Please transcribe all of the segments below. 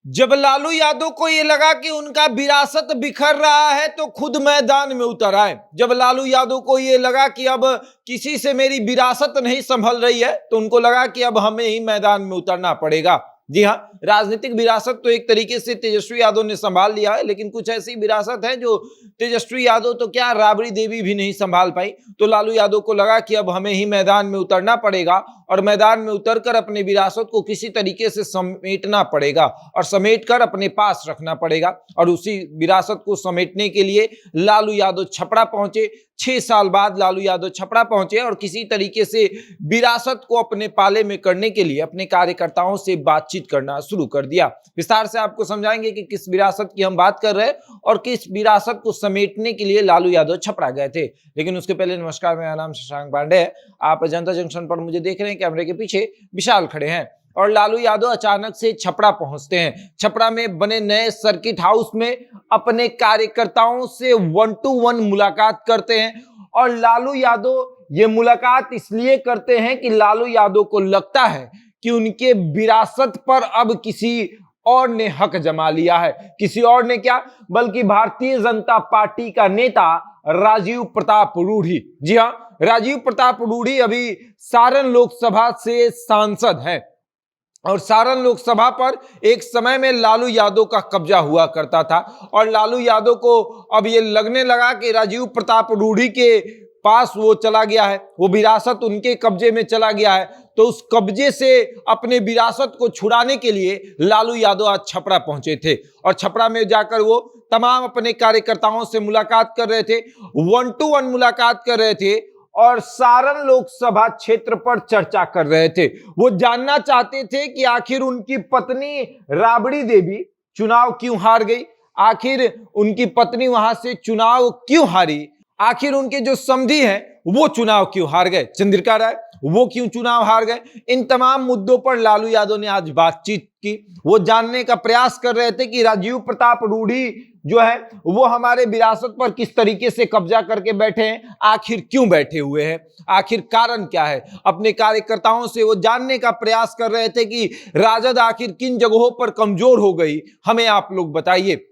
जब लालू यादव को ये लगा कि उनका विरासत बिखर रहा है तो खुद मैदान में उतर आए। जब लालू यादव को ये लगा कि अब किसी से मेरी विरासत नहीं संभल रही है तो उनको लगा कि अब हमें ही मैदान में उतरना पड़ेगा। जी हाँ, राजनीतिक विरासत तो एक तरीके से तेजस्वी यादव ने संभाल लिया है, लेकिन कुछ ऐसी विरासत है जो तेजस्वी यादव तो क्या राबड़ी देवी भी नहीं संभाल पाई। तो लालू यादव को लगा कि अब हमें ही मैदान में उतरना पड़ेगा और मैदान में उतरकर अपने विरासत को किसी तरीके से समेटना पड़ेगा और समेटकर अपने पास रखना पड़ेगा। और उसी विरासत को समेटने के लिए लालू यादव छपरा पहुंचे। 6 साल बाद लालू यादव छपरा पहुंचे और किसी तरीके से विरासत को अपने पाले में करने के लिए अपने कार्यकर्ताओं से बातचीत करना शुरू कर दिया। विस्तार से आपको समझाएंगे कि किस विरासत की हम बात कर रहे हैं और किस विरासत को समेटने के लिए लालू यादव छपरा गए थे। लेकिन उसके पहले नमस्कार, मेरा नाम शशांक पांडे है। आप जनता जंक्शन पर मुझे देख रहे हैं, कैमरे के पीछे विशाल खड़े हैं और लालू यादव अचानक से छपरा पहुंचते हैं। छपरा में बने नए सर्किट हाउस में अपने कार्यकर्ताओं से 1-to-1 मुलाकात करते हैं और लालू यादव ये मुलाकात इसलिए करते हैं कि लालू यादव को लगता है कि उनके विरासत पर अब किसी और ने हक जमा लिया है। किसी और ने क्या, बल्कि भारतीय जनता पार्टी का नेता राजीव प्रताप रूढ़ी। जी हाँ, राजीव प्रताप रूढ़ी अभी सारण लोकसभा से सांसद है और सारण लोकसभा पर एक समय में लालू यादव का कब्जा हुआ करता था और लालू यादव को अब ये लगने लगा कि राजीव प्रताप रूढ़ी के पास वो चला गया है, वो विरासत उनके कब्जे में चला गया है। तो उस कब्जे से अपने विरासत को छुड़ाने के लिए लालू यादव आज छपरा पहुंचे थे और छपरा में जाकर वो तमाम अपने कार्यकर्ताओं से मुलाकात कर रहे थे, 1-to-1 मुलाकात कर रहे थे और सारण लोकसभा क्षेत्र पर चर्चा कर रहे थे। वो जानना चाहते थे कि आखिर उनकी पत्नी राबड़ी देवी चुनाव क्यों हार गई, आखिर उनकी पत्नी वहां से चुनाव क्यों हारी, आखिर उनके जो समधी हैं वो चुनाव क्यों हार गए, चंद्रिका राय वो क्यों चुनाव हार गए। इन तमाम मुद्दों पर लालू यादव ने आज बातचीत की। वो जानने का प्रयास कर रहे थे कि राजीव प्रताप रूढ़ी जो है वो हमारे विरासत पर किस तरीके से कब्जा करके बैठे हैं, आखिर क्यों बैठे हुए हैं, आखिर कारण क्या है। अपने कार्यकर्ताओं से वो जानने का प्रयास कर रहे थे कि राजद आखिर किन जगहों पर कमजोर हो गई, हमें आप लोग बताइए।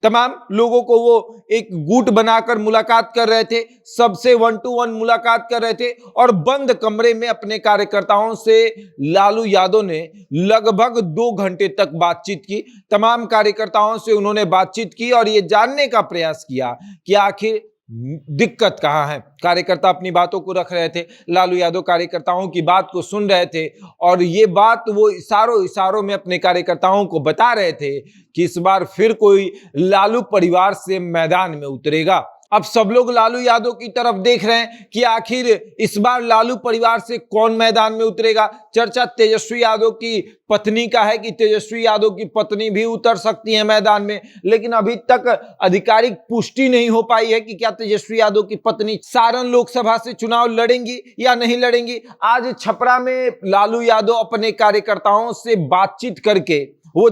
तमाम लोगों को वो एक गुट बनाकर मुलाकात कर रहे थे, सबसे 1-to-1 मुलाकात कर रहे थे और बंद कमरे में अपने कार्यकर्ताओं से लालू यादव ने लगभग 2 घंटे तक बातचीत की। तमाम कार्यकर्ताओं से उन्होंने बातचीत की और ये जानने का प्रयास किया कि आखिर दिक्कत कहां है। कार्यकर्ता अपनी बातों को रख रहे थे, लालू यादव कार्यकर्ताओं की बात को सुन रहे थे और ये बात वो इशारों में अपने कार्यकर्ताओं को बता रहे थे कि इस बार फिर कोई लालू परिवार से मैदान में उतरेगा। अब सब लोग लालू यादव की तरफ देख रहे हैं कि आखिर इस बार लालू परिवार से कौन मैदान में उतरेगा। चर्चा तेजस्वी यादव की पत्नी का है कि तेजस्वी यादव की पत्नी भी उतर सकती है मैदान में, लेकिन अभी तक आधिकारिक पुष्टि नहीं हो पाई है कि क्या तेजस्वी यादव की पत्नी सारण लोकसभा से चुनाव लड़ेंगी या नहीं लड़ेंगी। आज छपरा में लालू यादव अपने कार्यकर्ताओं से बातचीत करके वो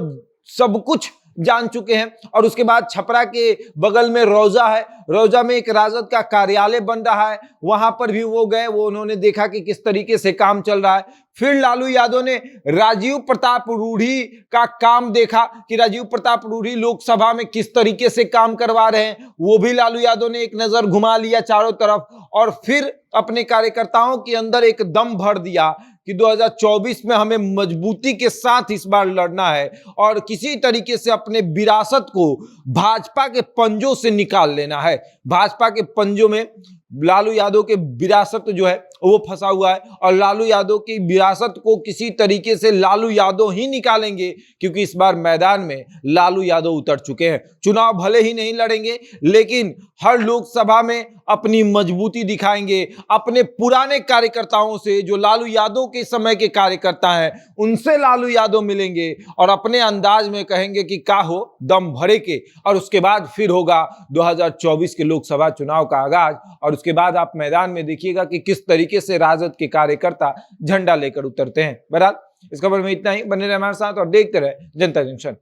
सब कुछ जान चुके हैं और उसके बाद छपरा के बगल में रौजा है, रौजा में एक राजद का कार्यालय बन रहा है, वहां पर भी वो गए, वो उन्होंने देखा कि किस तरीके से काम चल रहा है। फिर लालू यादव ने राजीव प्रताप रूढ़ी का काम देखा कि राजीव प्रताप रूढ़ी लोकसभा में किस तरीके से काम करवा रहे हैं, वो भी लालू यादव ने एक नजर घुमा लिया चारों तरफ और फिर अपने कार्यकर्ताओं के अंदर एक दम भर दिया कि 2024 में हमें मजबूती के साथ इस बार लड़ना है और किसी तरीके से अपने विरासत को भाजपा के पंजों से निकाल लेना है। भाजपा के पंजों में लालू यादव के विरासत जो है वो फंसा हुआ है और लालू यादव की विरासत को किसी तरीके से लालू यादव ही निकालेंगे, क्योंकि इस बार मैदान में लालू यादव उतर चुके हैं। चुनाव भले ही नहीं लड़ेंगे लेकिन हर लोकसभा में अपनी मजबूती दिखाएंगे। अपने पुराने कार्यकर्ताओं से, जो लालू यादव के समय के कार्यकर्ता हैं, उनसे लालू यादव मिलेंगे और अपने अंदाज में कहेंगे कि का हो दम भरे के, और उसके बाद फिर होगा 2024 के लोकसभा चुनाव का आगाज। और उसके बाद आप मैदान में देखिएगा कि किस तरीके से राजद के कार्यकर्ता झंडा लेकर उतरते हैं। बहरहाल इस खबर में इतना ही। बने रहे हमारे साथ और देखते रहे जनता जंक्शन।